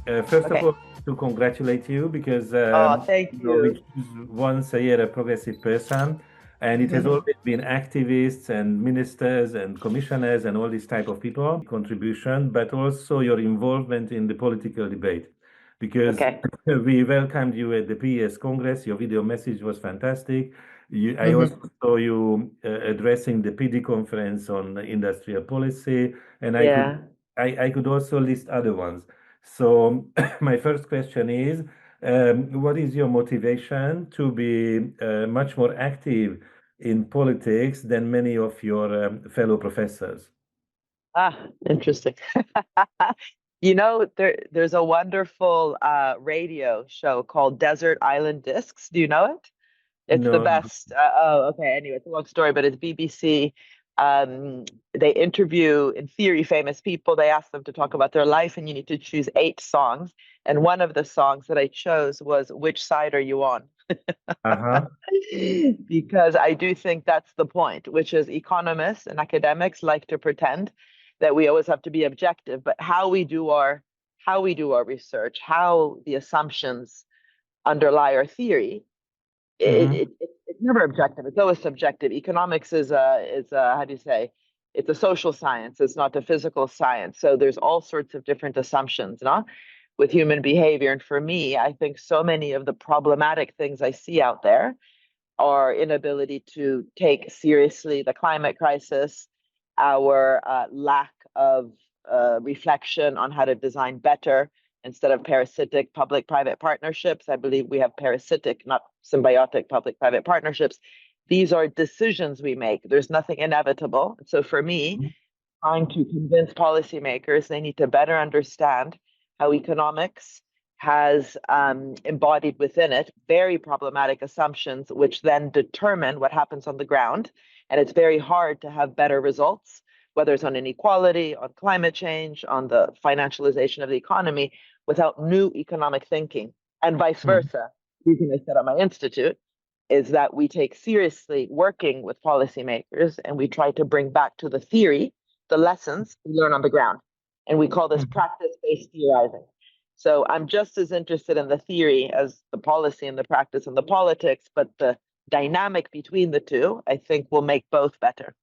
First of Okay. all, to congratulate you because Oh, thank we you. choose once a year a progressive person, and it has always been activists and ministers and commissioners and all these type of people contribution, but also your involvement in the political debate. Because Okay. we welcomed you at the PES Congress, your video message was fantastic. I also hmm saw you addressing the PD conference on industrial policy, and Yeah. I could also list other ones. So my first question is, what is your motivation to be much more active in politics than many of your fellow professors? Ah, interesting. There's a wonderful radio show called Desert Island Discs. Do you know it? It's the No. best. Okay. Anyway, it's a long story, but it's BBC. They interview, in theory, famous people. They ask them to talk about their life, and you need to choose 8 songs. And one of the songs that I chose was "Which Side Are You On?" Uh-huh. Because I do think that's the point, which is economists and academics like to pretend that we always have to be objective, but how we do our research, how the assumptions underlie our theory, Mm-hmm. it's never objective. It's always subjective. Economics is a how do you say? It's a social science. It's not a physical science. So there's all sorts of different assumptions, no? With human behavior. And for me, I think so many of the problematic things I see out there, our inability to take seriously the climate crisis, our lack of reflection on how to design better instead of parasitic public private partnerships. I believe we have parasitic, not symbiotic public private partnerships. These are decisions we make. There's nothing inevitable. So for me, trying to convince policymakers they need to better understand how economics has embodied within it very problematic assumptions, which then determine what happens on the ground. And it's very hard to have better results, whether it's on inequality, on climate change, on the financialization of the economy, without new economic thinking, and vice versa. The reason I set up my institute is that we take seriously working with policymakers and we try to bring back to the theory the lessons we learn on the ground. And we call this Mm-hmm. practice-based theorizing. So I'm just as interested in the theory as the policy and the practice and the politics, but the dynamic between the two, I think, will make both better.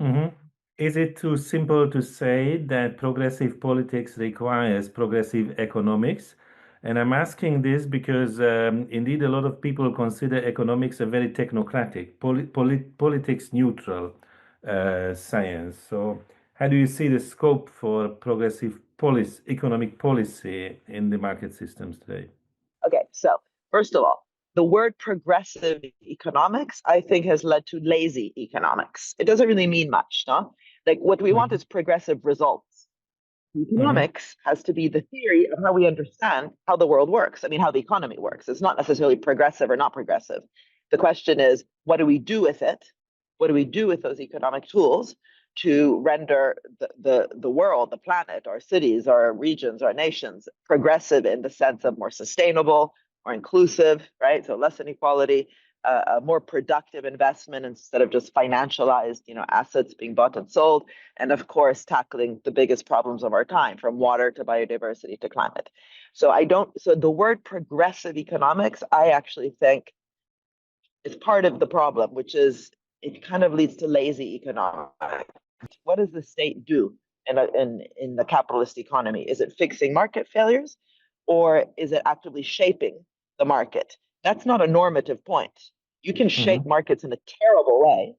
Mm-hmm. Is it too simple to say that progressive politics requires progressive economics? And I'm asking this because indeed a lot of people consider economics a very technocratic, politics neutral science. So, how do you see the scope for progressive policy, economic policy in the market systems today? Okay, so first of all, the word progressive economics, I think, has led to lazy economics. It doesn't really mean much, no? Like what we want Mhm, is progressive results. mhm, Economics has to be the theory of how we understand how the world works. I mean, how the economy works. It's not necessarily progressive or not progressive. The question is, what do we do with it? What do we do with those economic tools to render the world, the planet, our cities, our regions, our nations progressive in the sense of more sustainable, more inclusive, right? So less inequality, a more productive investment instead of just financialized, assets being bought and sold, and of course tackling the biggest problems of our time, from water to biodiversity to climate. So the word progressive economics, I actually think, is part of the problem, which is it kind of leads to lazy economics. What does the state do in the capitalist economy? Is it fixing market failures, or is it actively shaping the market? That's not a normative point. You can shape mhm, markets in a terrible way,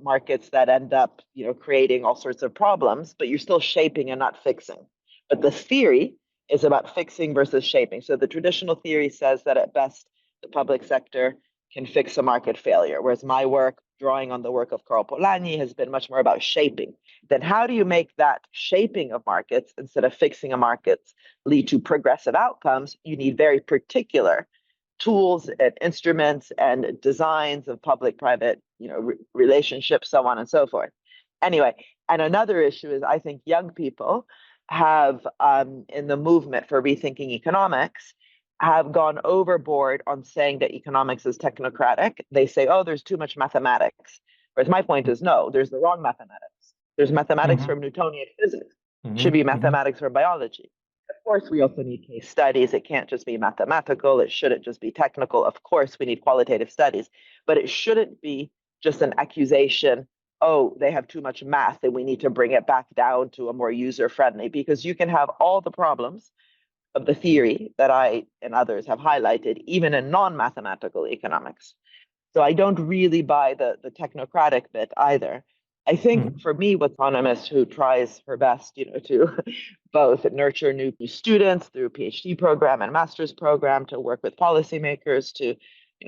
markets that end up, creating all sorts of problems, but you're still shaping and not fixing. But the theory is about fixing versus shaping. So the traditional theory says that at best, the public sector can fix a market failure, whereas my work, drawing on the work of Karl Polanyi, has been much more about shaping. Then how do you make that shaping of markets instead of fixing a markets lead to progressive outcomes? You need very particular tools and instruments and designs of public-private, relationships, so on and so forth. Anyway, and another issue is I think young people have, in the movement for rethinking economics, have gone overboard on saying that economics is technocratic. They say, oh, there's too much mathematics. Whereas my point is, no, there's the wrong mathematics. There's mathematics mhm, from Newtonian physics. It should mhm, be mhm, mathematics from biology. course, we also need case studies. It can't just be mathematical. It shouldn't just be technical. Of course, we need qualitative studies, but it shouldn't be just an accusation. Oh, they have too much math and we need to bring it back down to a more user-friendly, because you can have all the problems of the theory that I and others have highlighted, even in non-mathematical economics. So I don't really buy the technocratic bit either. I think for me, with economist who tries her best, to both nurture new students through PhD program and master's program, to work with policymakers, to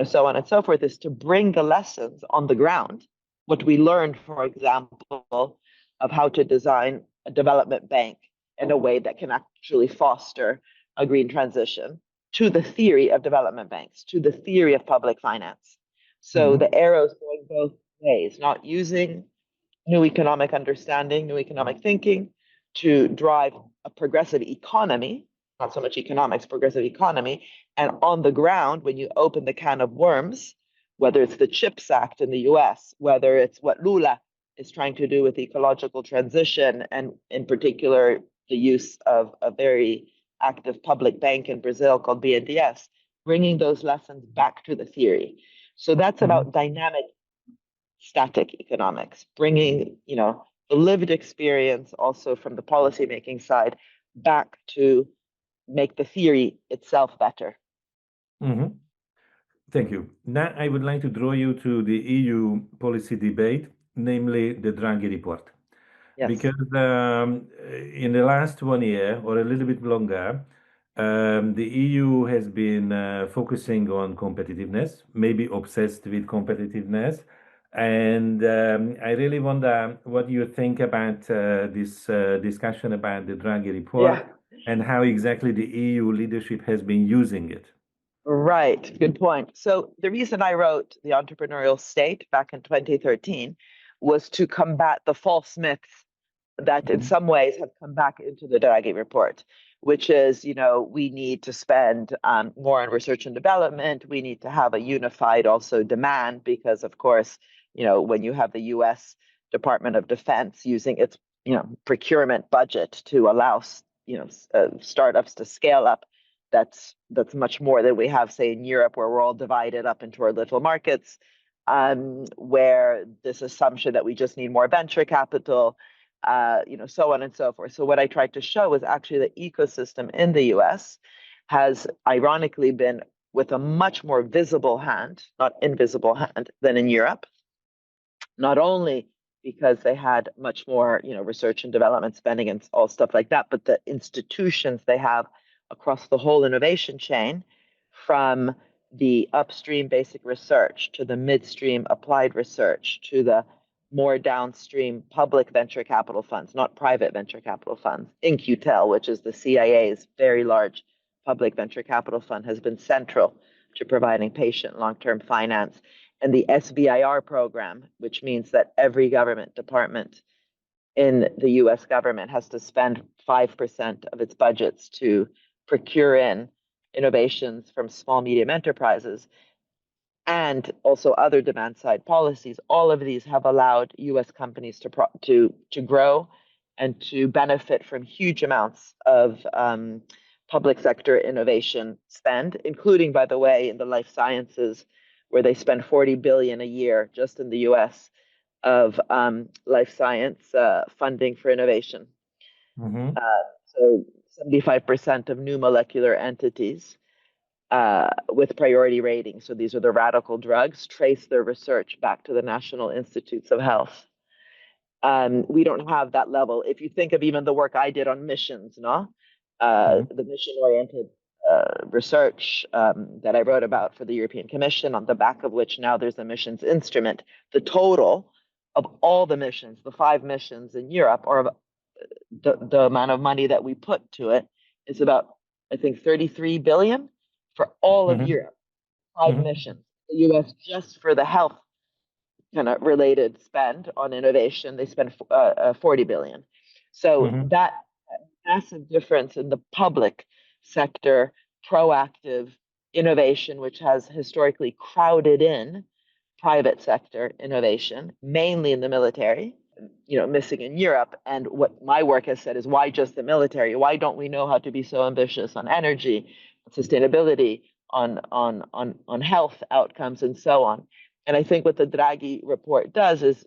so on and so forth, is to bring the lessons on the ground. What we learned, for example, of how to design a development bank in a way that can actually foster a green transition, to the theory of development banks, to the theory of public finance. So the arrow's going both ways, not using new economic understanding, new economic thinking to drive a progressive economy, not so much economics, progressive economy. And on the ground, when you open the can of worms, whether it's the CHIPS Act in the US, whether it's what Lula is trying to do with ecological transition, and in particular, the use of a very active public bank in Brazil called BNDES, bringing those lessons back to the theory. So that's about dynamic static economics, bringing the lived experience also from the policymaking side back to make the theory itself better. Thank you. Now I would like to draw you to the EU policy debate, namely the Draghi report. Yes. Because in the last 1 year or a little bit longer, the EU has been focusing on competitiveness, maybe obsessed with competitiveness. And I really wonder what you think about this discussion about the Draghi report and how exactly the EU leadership has been using it. Right. Good point. So the reason I wrote The Entrepreneurial State back in 2013 was to combat the false myths that in some ways have come back into the Draghi report, which is, we need to spend more on research and development. We need to have a unified also demand, because of course, when you have the US Department of Defense using its, procurement budget to allow, startups to scale up, that's much more than we have, say, in Europe, where we're all divided up into our little markets, where this assumption that we just need more venture capital, so on and so forth. So what I tried to show is actually the ecosystem in the US has ironically been with a much more visible hand, not invisible hand, than in Europe. Not only because they had much more, research and development spending and all stuff like that, but the institutions they have across the whole innovation chain, from the upstream basic research to the midstream applied research to the more downstream public venture capital funds, not private venture capital funds. InQtel, which is the CIA's very large public venture capital fund, has been central to providing patient long-term finance. And the SBIR program, which means that every government department in the US government has to spend 5% of its budgets to procure in innovations from small, medium enterprises, and also other demand side policies. All of these have allowed US companies to grow and to benefit from huge amounts of public sector innovation spend, including, by the way, in the life sciences, where they spend 40 billion a year just in the US of life science funding for innovation. So 75% of new molecular entities with priority rating, so these are the radical drugs, trace their research back to the National Institutes of Health. We don't have that level. If you think of even the work I did on missions, the mission-oriented research that I wrote about for the European Commission, on the back of which now there's a missions instrument, the total of all the missions, the 5 missions in Europe, or the amount of money that we put to it, is about, I think, 33 billion for all of Europe, 5 missions. The US, just for the health kind of related spend on innovation, they spend 40 billion. So that massive difference in the public sector proactive innovation, which has historically crowded in private sector innovation, mainly in the military, missing in Europe. And what my work has said is, why just the military? Why don't we know how to be so ambitious on energy, sustainability, on health outcomes, and so on? And I think what the Draghi report does is,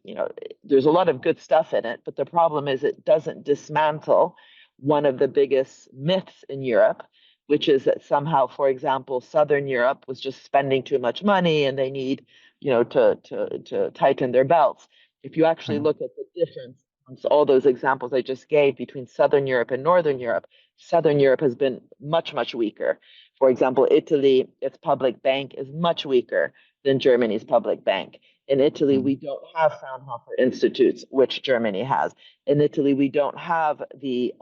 there's a lot of good stuff in it, but the problem is it doesn't dismantle one of the biggest myths in Europe, which is that somehow, for example, Southern Europe was just spending too much money and they need, to tighten their belts. If you actually look at the difference amongst all those examples I just gave between Southern Europe and Northern Europe, Southern Europe has been much, much weaker. For example, Italy, its public bank is much weaker than Germany's public bank. In Italy, we don't have Fraunhofer institutes, which Germany has. In Italy, we don't have the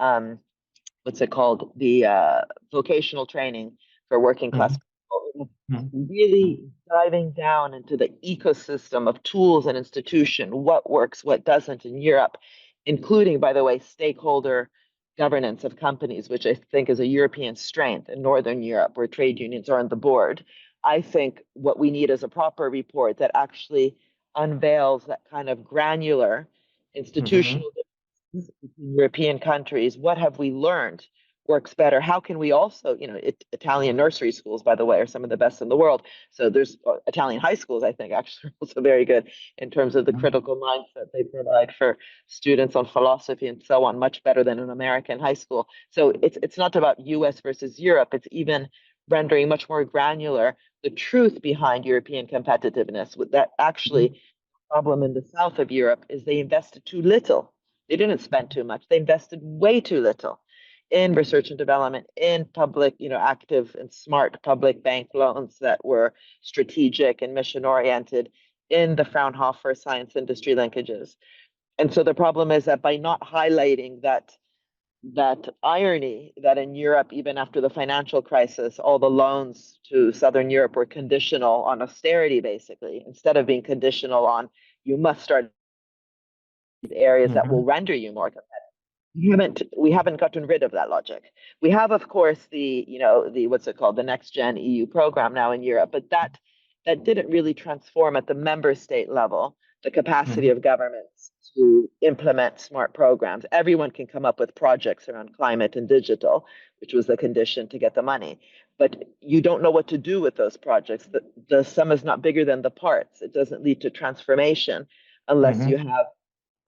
what's it called? The vocational training for working class people. Really diving down into the ecosystem of tools and institution, what works, what doesn't in Europe, including, by the way, stakeholder governance of companies, which I think is a European strength in Northern Europe, where trade unions are on the board. I think what we need is a proper report that actually unveils that kind of granular institutional differences between European countries. What have we learned works better? How can we also, Italian nursery schools, by the way, are some of the best in the world. So there's Italian high schools, I think, actually are also very good in terms of the critical mindset they provide for students on philosophy and so on, much better than an American high school. So it's not about US versus Europe. It's even rendering much more granular the truth behind European competitiveness. That actually the problem in the south of Europe is they invested too little. They didn't spend too much. They invested way too little in research and development, in public, active and smart public bank loans that were strategic and mission oriented, in the Fraunhofer science industry linkages. And so the problem is that by not highlighting that irony that in Europe, even after the financial crisis, all the loans to Southern Europe were conditional on austerity, basically, instead of being conditional on you must start areas that will render you more competitive. We haven't gotten rid of that logic. We have, of course, the what's it called, the Next Gen EU program now in Europe, but that didn't really transform at the member state level the capacity of governments to implement smart programs. Everyone can come up with projects around climate and digital, which was the condition to get the money. But you don't know what to do with those projects. The sum is not bigger than the parts. It doesn't lead to transformation unless you have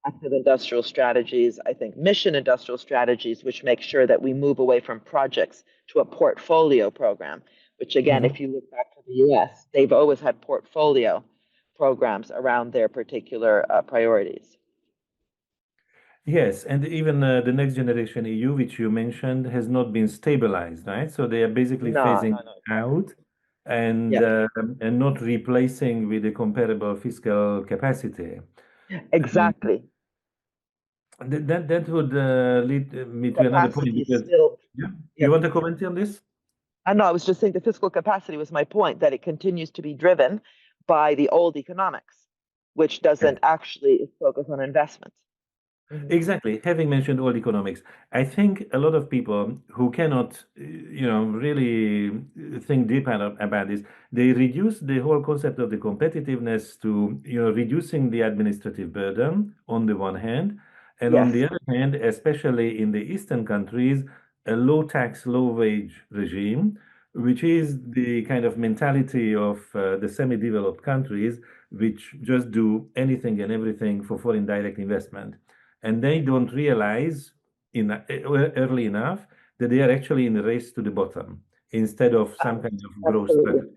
active industrial strategies, I think mission industrial strategies, which make sure that we move away from projects to a portfolio program, which again, if you look back to the US, they've always had portfolio programs around their particular priorities. Yes, and even the next generation EU, which you mentioned, has not been stabilized, right? So they are basically phasing out and not replacing with a comparable fiscal capacity. Exactly. That would lead me to another point because you want to comment on this? No, I was just saying the fiscal capacity was my point, that it continues to be driven by the old economics, which doesn't actually focus on investment. Exactly. Having mentioned old economics, I think a lot of people who cannot, really think deep about this, they reduce the whole concept of the competitiveness to, reducing the administrative burden on the one hand, and on the other hand, especially in the Eastern countries, a low tax, low wage regime, which is the kind of mentality of the semi-developed countries, which just do anything and everything for foreign direct investment. And they don't realize early enough that they are actually in the race to the bottom instead of some kind of growth strategy.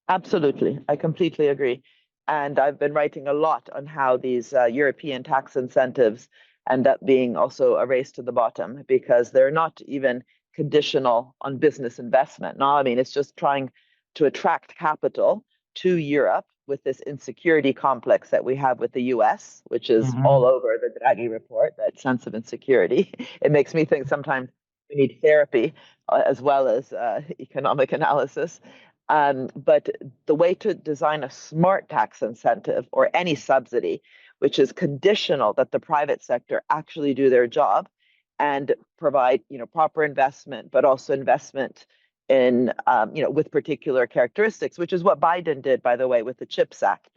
Absolutely. I completely agree. And I've been writing a lot on how these European tax incentives end up being also a race to the bottom, because they're not even conditional on business investment. No, I mean, it's just trying to attract capital to Europe with this insecurity complex that we have with the US, which is all over the Draghi report, that sense of insecurity. It makes me think sometimes we need therapy as well as economic analysis. But the way to design a smart tax incentive or any subsidy, which is conditional that the private sector actually do their job and provide, proper investment, but also investment in, with particular characteristics, which is what Biden did, by the way, with the CHIPS Act.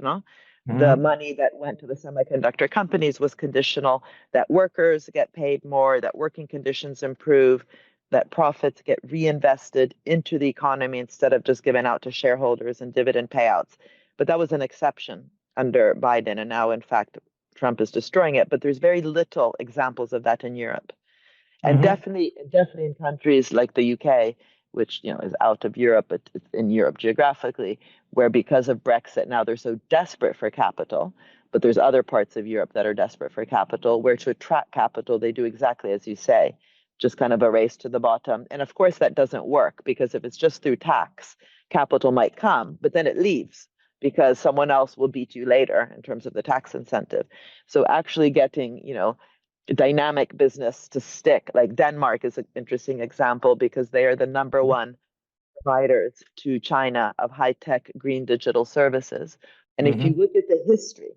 The money that went to the semiconductor companies was conditional, that workers get paid more, that working conditions improve, that profits get reinvested into the economy instead of just given out to shareholders and dividend payouts. But that was an exception under Biden. And now, in fact, Trump is destroying it. But there's very little examples of that in Europe. And definitely in countries like the UK, which is out of Europe, but it's in Europe geographically, where because of Brexit now they're so desperate for capital, but there's other parts of Europe that are desperate for capital, where to attract capital, they do exactly as you say, just kind of a race to the bottom. And of course that doesn't work, because if it's just through tax, capital might come, but then it leaves because someone else will beat you later in terms of the tax incentive. So actually getting, dynamic business to stick, like Denmark is an interesting example, because they are the number one providers to China of high-tech green digital services. And if you look at the history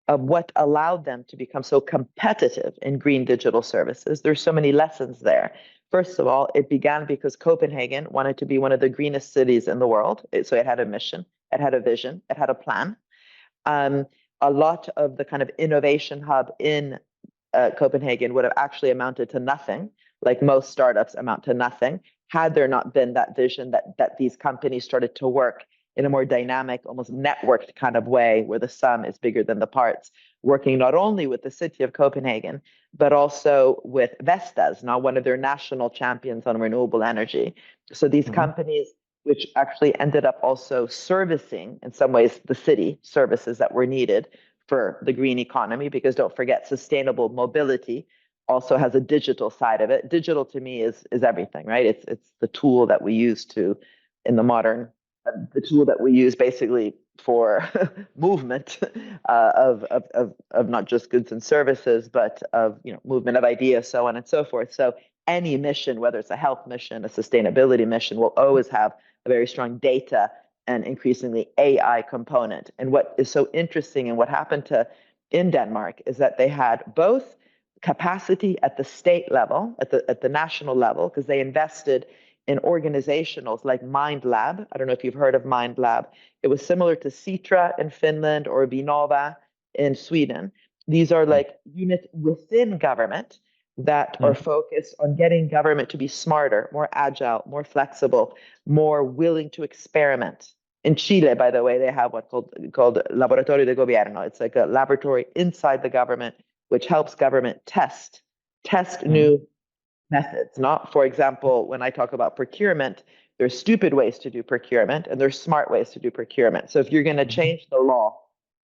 of what allowed them to become so competitive in green digital services, there's so many lessons there. First of all, it began because Copenhagen wanted to be one of the greenest cities in the world. So it had a mission, it had a vision, it had a plan. A lot of the kind of innovation hub in Copenhagen would have actually amounted to nothing, like most startups amount to nothing, had there not been that vision that these companies started to work in a more dynamic, almost networked kind of way, where the sum is bigger than the parts, working not only with the city of Copenhagen, but also with Vestas, now one of their national champions on renewable energy. So these companies, which actually ended up also servicing, in some ways, the city services that were needed for the green economy, because don't forget, sustainable mobility also has a digital side of it. Digital to me is everything, right? It's the tool that we use the tool that we use basically for movement of not just goods and services, but of movement of ideas, so on and so forth. So any mission, whether it's a health mission, a sustainability mission, will always have a very strong data and increasingly AI component. And what is so interesting and what happened in Denmark is that they had both capacity at the state level, at the national level, because they invested in organizationals like Mind Lab. I don't know if you've heard of Mind Lab. It was similar to Citra in Finland or Vinnova in Sweden. These are like units within government that are focused on getting government to be smarter, more agile, more flexible, more willing to experiment. In Chile, by the way, they have what's called Laboratorio de Gobierno. It's like a laboratory inside the government, which helps government test new methods. Not, for example, when I talk about procurement, there's stupid ways to do procurement and there's smart ways to do procurement. So if you're going to change the law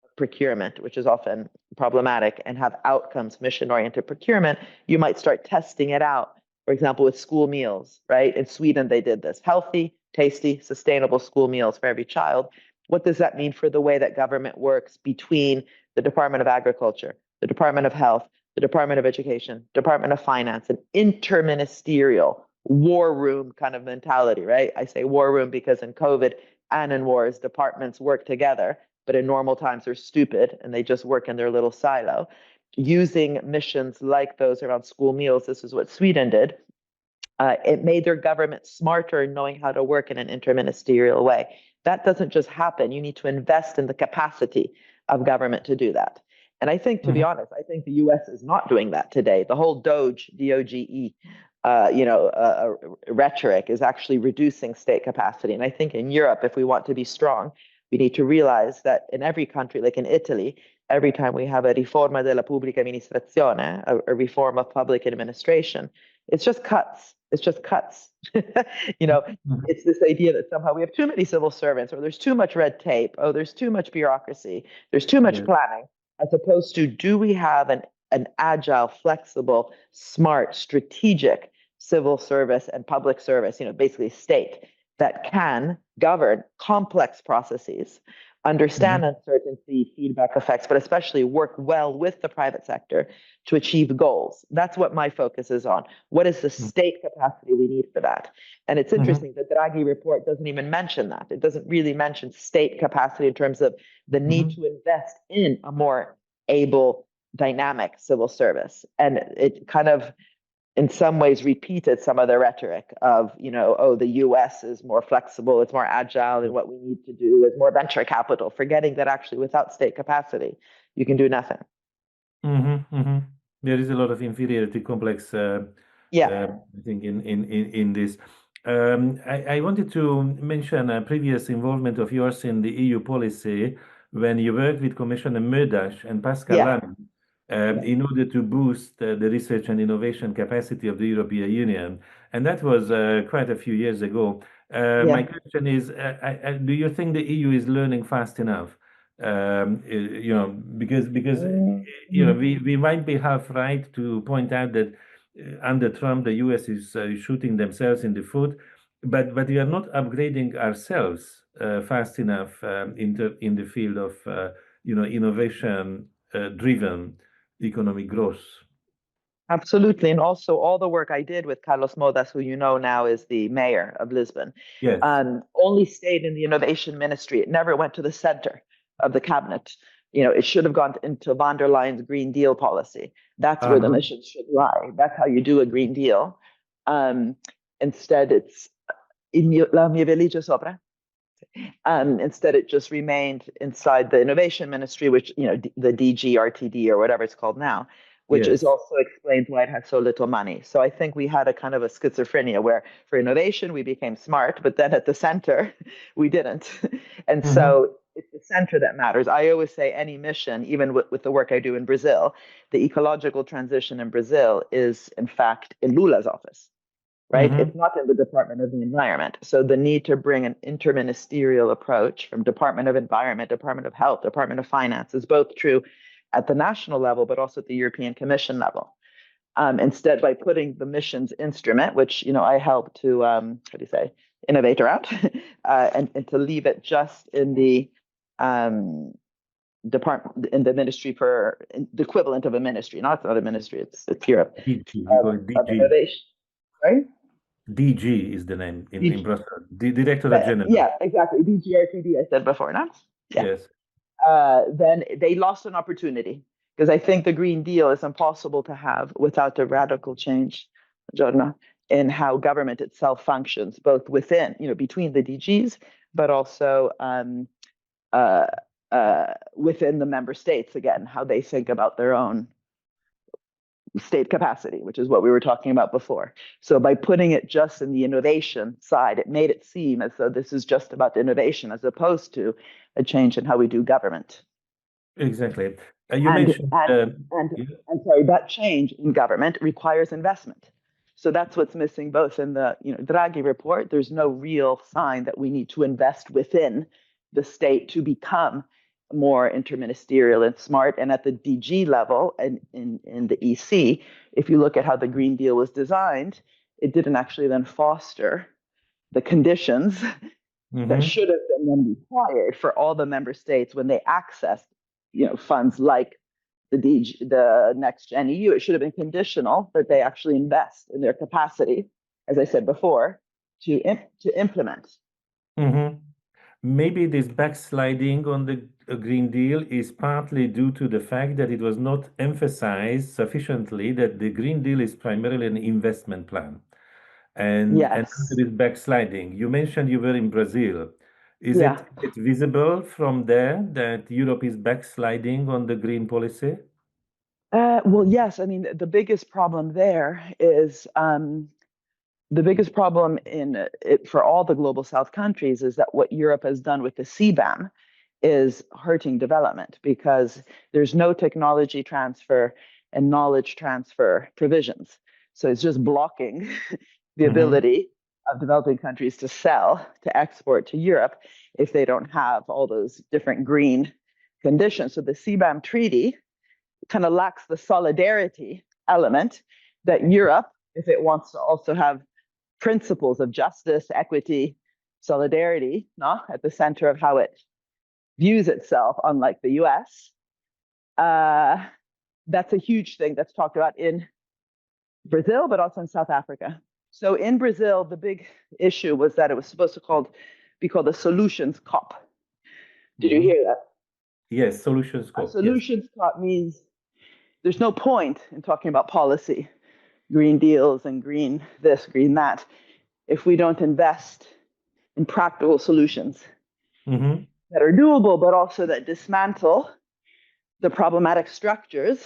of procurement, which is often problematic, and have outcomes, mission-oriented procurement, you might start testing it out. For example, with school meals, right? In Sweden, they did this. Healthy, tasty, sustainable school meals for every child. What does that mean for the way that government works between the Department of Agriculture, the Department of Health, the Department of Education, Department of Finance, an interministerial war room kind of mentality, right? I say war room because in COVID and in wars, departments work together, but in normal times they're stupid and they just work in their little silo. Using missions like those around school meals, this is what Sweden did. It made their government smarter in knowing how to work in an interministerial way. That doesn't just happen. You need to invest in the capacity of government to do that. And I think, to be honest, I think the U.S. is not doing that today. The whole DOGE, D-O-G-E, rhetoric is actually reducing state capacity. And I think in Europe, if we want to be strong, we need to realize that in every country, like in Italy, every time we have a riforma della pubblica amministrazione, a reform of public administration, it's just cuts. It's just cuts. It's this idea that somehow we have too many civil servants, or there's too much red tape, oh, there's too much bureaucracy, there's too much planning, as opposed to, do we have an agile, flexible, smart, strategic civil service and public service, basically state, that can govern complex processes, understand uncertainty, feedback effects, but especially work well with the private sector to achieve goals. That's what my focus is on. What is the state capacity we need for that? And it's interesting, the Draghi report doesn't even mention that. It doesn't really mention state capacity in terms of the need to invest in a more able, dynamic civil service. And it kind of in some ways repeated some of the rhetoric of, oh, the US is more flexible, it's more agile in what we need to do, it's more venture capital, forgetting that actually without state capacity, you can do nothing. There is a lot of inferiority complex, I think, in this. I wanted to mention a previous involvement of yours in the EU policy when you worked with Commissioner Moedas and Pascal Lamy in order to boost the research and innovation capacity of the European Union. And that was quite a few years ago. My question is, do you think the EU is learning fast enough? Because we might be half right to point out that under Trump the US is shooting themselves in the foot, but we are not upgrading ourselves fast enough in the field of innovation driven economic growth. Absolutely. And also all the work I did with Carlos Moedas, who now is the mayor of Lisbon, only stayed in the innovation ministry. It never went to the center of the cabinet. It should have gone into von der Leyen's Green Deal policy. That's where the missions should lie. That's how you do a Green Deal. Instead, it's instead, it just remained inside the innovation ministry, which, the DG, RTD, or whatever it's called now, which is also explains why it has so little money. So I think we had a kind of a schizophrenia where for innovation, we became smart, but then at the center, we didn't. And so it's the center that matters. I always say any mission, even with the work I do in Brazil, the ecological transition in Brazil is, in fact, in Lula's office. Right? It's not in the Department of the Environment. So the need to bring an interministerial approach from Department of Environment, Department of Health, Department of Finance is both true at the national level, but also at the European Commission level. Instead, by putting the missions instrument, which, I helped to, innovate around, and to leave it just in the department, in the ministry the equivalent of a ministry. No, it's not a ministry, it's Europe. Of innovation. Right? DG is the name in Brussels. The Directorate General. Yeah, exactly. DGRTD, I said before, no? Yeah. Yes. Then they lost an opportunity because I think the Green Deal is impossible to have without a radical change, Giorno, in how government itself functions, both within, between the DGs, but also within the member states, again, how they think about their own state capacity, which is what we were talking about before. So by putting it just in the innovation side, it made it seem as though this is just about innovation as opposed to a change in how we do government. Exactly. That change in government requires investment. So that's what's missing both in the Draghi report. There's no real sign that we need to invest within the state to become more interministerial and smart. And at the DG level and in the EC, if you look at how the Green Deal was designed, it didn't actually then foster the conditions that should have been then required for all the member states when they accessed funds like the Next Gen EU. It should have been conditional that they actually invest in their capacity, as I said before, to implement. Maybe this backsliding on the Green Deal is partly due to the fact that it was not emphasized sufficiently that the Green Deal is primarily an investment plan. And this backsliding, you mentioned you were in Brazil. Is it visible from there that Europe is backsliding on the green policy? Well, yes. I mean, the biggest problem there is the biggest problem for all the global South countries is that what Europe has done with the CBAM is hurting development because there's no technology transfer and knowledge transfer provisions. So it's just blocking the ability of developing countries to sell, to export to Europe if they don't have all those different green conditions. So the CBAM treaty kind of lacks the solidarity element that Europe, if it wants to also have principles of justice, equity, solidarity, at the center of how it views itself, unlike the US. That's a huge thing that's talked about in Brazil, but also in South Africa. So in Brazil, the big issue was that it was supposed to be called the Solutions COP. Did you hear that? Yes, Solutions COP. Solutions COP means there's no point in talking about policy green deals and green this, green that, if we don't invest in practical solutions that are doable, but also that dismantle the problematic structures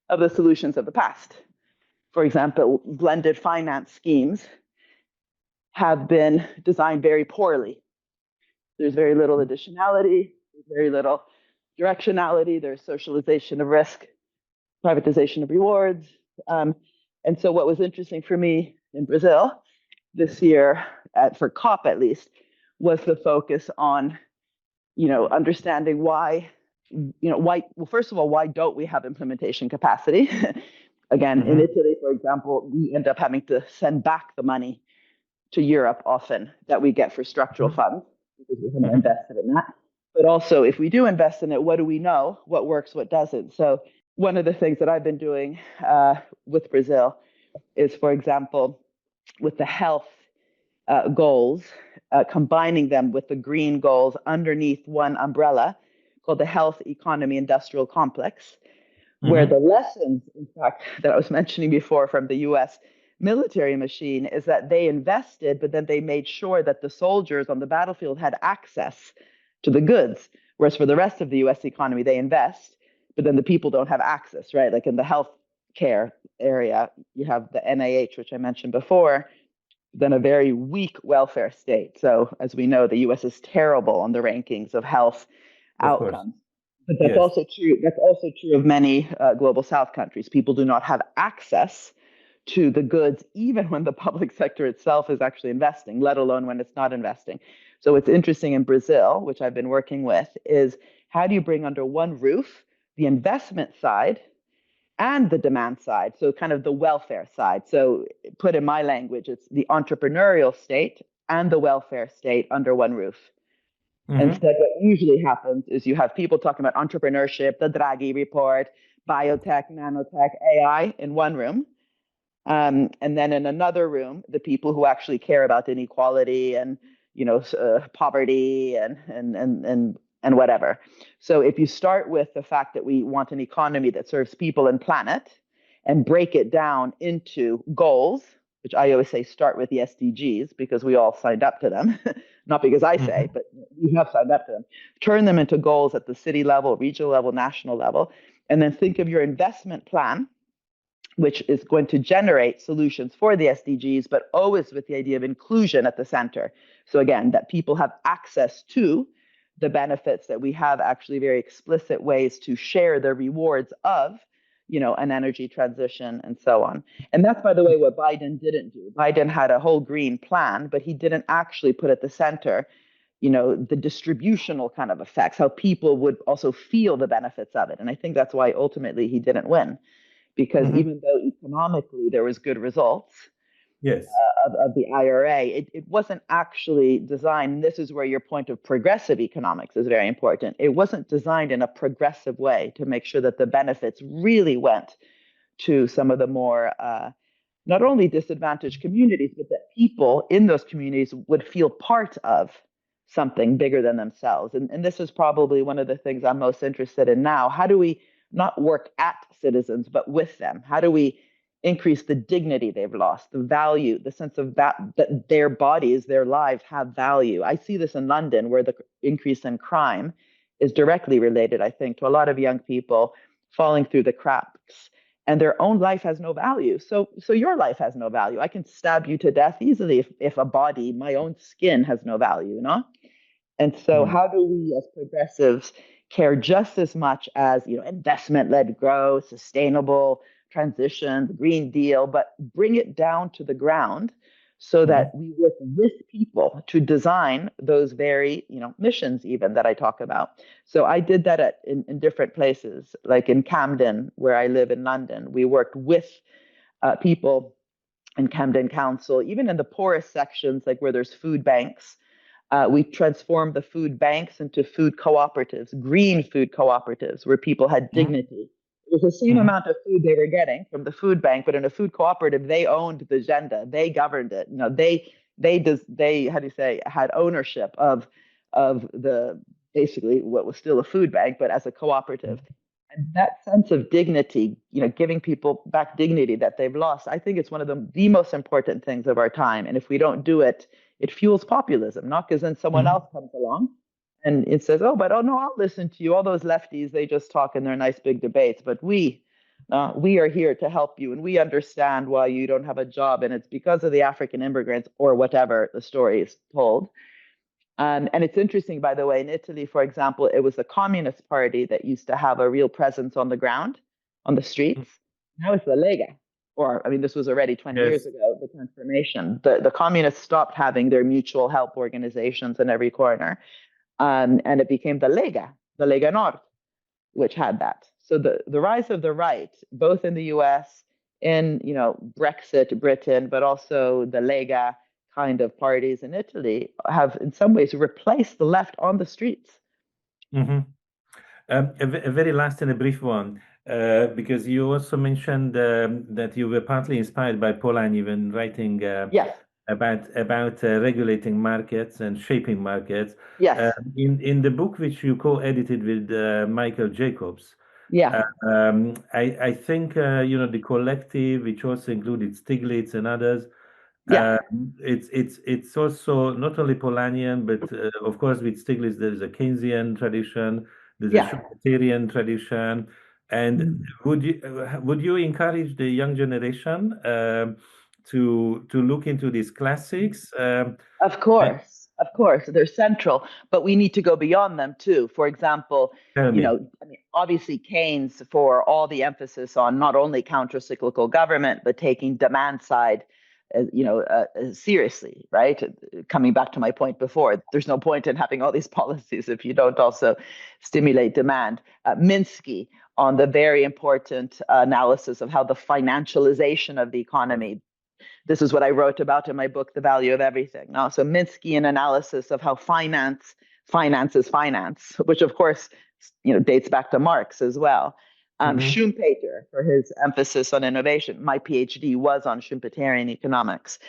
of the solutions of the past. For example, blended finance schemes have been designed very poorly. There's very little additionality, there's very little directionality, there's socialization of risk, privatization of rewards. And so what was interesting for me in Brazil this year, for COP at least, was the focus on, understanding why, first of all, why don't we have implementation capacity? Again, in Italy, for example, we end up having to send back the money to Europe often that we get for structural funds because we haven't invested in that. But also, if we do invest in it, what do we know? What works, what doesn't? So one of the things that I've been doing with Brazil is, for example, with the health goals, combining them with the green goals underneath one umbrella called the Health Economy Industrial Complex, where the lessons, in fact, that I was mentioning before from the US military machine is that they invested, but then they made sure that the soldiers on the battlefield had access to the goods. Whereas for the rest of the US economy, they invest, but then the people don't have access, right? Like in the health care area, you have the NIH, which I mentioned before, then a very weak welfare state. So as we know, the US is terrible on the rankings of health outcomes. But that's also true. That's also true of many global South countries. People do not have access to the goods, even when the public sector itself is actually investing, let alone when it's not investing. So what's interesting in Brazil, which I've been working with, is how do you bring under one roof the investment side and the demand side, so kind of the welfare side. So put in my language, it's the entrepreneurial state and the welfare state under one roof. Instead, what usually happens is you have people talking about entrepreneurship, the Draghi report, biotech, nanotech, AI in one room. And then in another room, the people who actually care about inequality and poverty and whatever. So if you start with the fact that we want an economy that serves people and planet, and break it down into goals, which I always say start with the SDGs because we all signed up to them, not because I say, but you have signed up to them. Turn them into goals at the city level, regional level, national level, and then think of your investment plan, which is going to generate solutions for the SDGs, but always with the idea of inclusion at the center. So again, that people have access to the benefits, that we have actually very explicit ways to share the rewards of, an energy transition and so on. And that's, by the way, what Biden didn't do. Biden had a whole green plan, but he didn't actually put at the center, the distributional kind of effects, how people would also feel the benefits of it. And I think that's why ultimately he didn't win. Because even though economically there was good results of the IRA, it wasn't actually designed, and this is where your point of progressive economics is very important. It wasn't designed in a progressive way to make sure that the benefits really went to some of the more not only disadvantaged communities, but that people in those communities would feel part of something bigger than themselves. And this is probably one of the things I'm most interested in now. How do we not work at citizens, but with them? How do we increase the dignity they've lost, the value, the sense of that their bodies, their lives have value? I see this in London, where the increase in crime is directly related, I think, to a lot of young people falling through the cracks, and their own life has no value. So your life has no value. I can stab you to death easily if a body, my own skin, has no value, And so how do we as progressives care just as much as, investment-led growth, sustainable transition, the Green Deal, but bring it down to the ground so that we work with people to design those very, missions even that I talk about. So I did that in different places, like in Camden, where I live in London. We worked with people in Camden Council, even in the poorest sections, like where there's food banks. We transformed the food banks into food cooperatives, green food cooperatives, where people had dignity. It was the same amount of food they were getting from the food bank, but in a food cooperative, they owned the agenda, they governed it. They how do you say, had ownership of the basically what was still a food bank, but as a cooperative. And that sense of dignity, giving people back dignity that they've lost, I think it's one of the most important things of our time. And if we don't do it, it fuels populism, not because then someone else comes along and it says, oh no, I'll listen to you. All those lefties, they just talk in their nice big debates. But we are here to help you, and we understand why you don't have a job, and it's because of the African immigrants or whatever the story is told. And it's interesting, by the way, in Italy, for example, it was the Communist Party that used to have a real presence on the ground, on the streets. Now it's the Lega. This was already 20 years ago, the transformation. The communists stopped having their mutual help organizations in every corner. And it became the Lega Nord, which had that. So the rise of the right, both in the US, in Brexit, Britain, but also the Lega kind of parties in Italy have in some ways replaced the left on the streets. A very last and a brief one, because you also mentioned that you were partly inspired by Polanyi when writing about regulating markets and shaping markets. Yes. In the book which you co-edited with Michael Jacobs. I think the collective, which also included Stiglitz and others. It's also not only Polanyian, but of course with Stiglitz there is a Keynesian tradition, there's a Schumpeterian tradition. And would you encourage the young generation to look into these classics? Of course, they're central, but we need to go beyond them too. For example, obviously Keynes, for all the emphasis on not only counter-cyclical government, but taking demand side seriously, right? Coming back to my point before, there's no point in having all these policies if you don't also stimulate demand. Minsky on the very important analysis of how the financialization of the economy. This is what I wrote about in my book, The Value of Everything. Now, so Minsky, an analysis of how finance is finance, which of course dates back to Marx as well. Schumpeter, for his emphasis on innovation. My PhD was on Schumpeterian economics.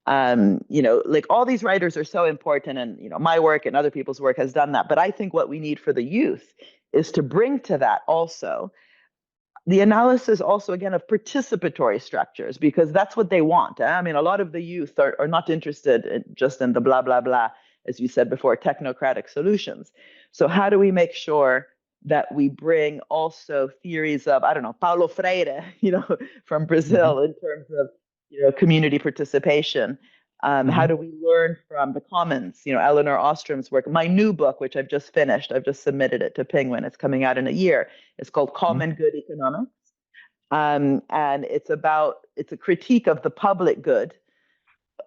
All these writers are so important, and my work and other people's work has done that. But I think what we need for the youth is to bring to that also the analysis also, again, of participatory structures, because that's what they want. A lot of the youth are not interested just in the blah, blah, blah, as you said before, technocratic solutions. So how do we make sure that we bring also theories of, Paulo Freire, from Brazil in terms of, community participation. How do we learn from the commons? Elinor Ostrom's work. My new book, which I've just finished, I've just submitted it to Penguin. It's coming out in a year. It's called Common Good Economics. And it's a critique of the public good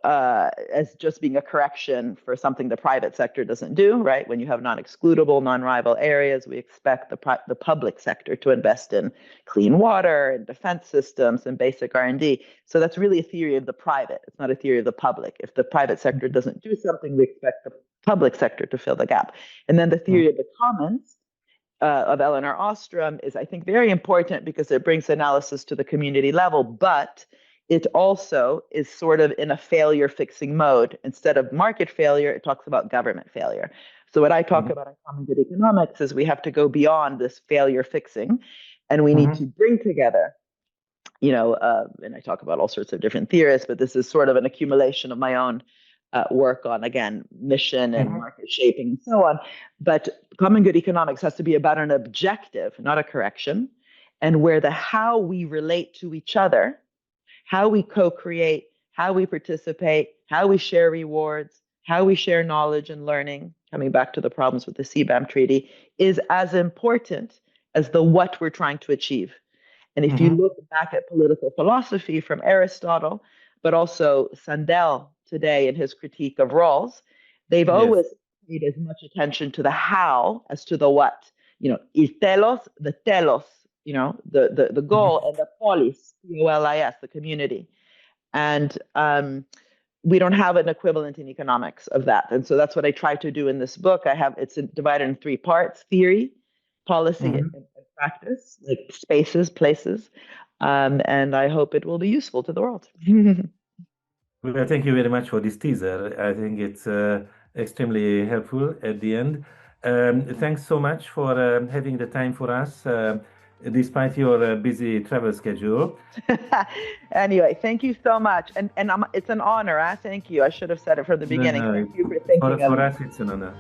as just being a correction for something the private sector doesn't do, right? When you have non-excludable, non-rival areas, we expect the public sector to invest in clean water and defense systems and basic R&D. So that's really a theory of the private. It's not a theory of the public. If the private sector doesn't do something, we expect the public sector to fill the gap. And then the theory of the commons of Elinor Ostrom is, I think, very important because it brings analysis to the community level, but it also is sort of in a failure fixing mode. Instead of market failure, it talks about government failure. So what I talk about in Common Good Economics is we have to go beyond this failure fixing, and we need to bring together, and I talk about all sorts of different theorists, but this is sort of an accumulation of my own work on, again, mission and market shaping and so on. But Common Good Economics has to be about an objective, not a correction, and where the how we relate to each other, how we co-create, how we participate, how we share rewards, how we share knowledge and learning, coming back to the problems with the CBAM treaty, is as important as the what we're trying to achieve. And if you look back at political philosophy from Aristotle, but also Sandel today in his critique of Rawls, they've always paid as much attention to the how as to the what. Il telos, the telos, the goal, and the polis, P-O-L-I-S, the community. And we don't have an equivalent in economics of that. And so that's what I try to do in this book. It's divided in 3 parts: theory, policy, and practice, like spaces, places. And I hope it will be useful to the world. Well, thank you very much for this teaser. I think it's extremely helpful at the end. Thanks so much for having the time for us. despite your busy travel schedule. Anyway, thank you so much. And it's an honor. Thank you. I should have said it from the beginning. No, Thank you for thinking of for me. us, it's an honor.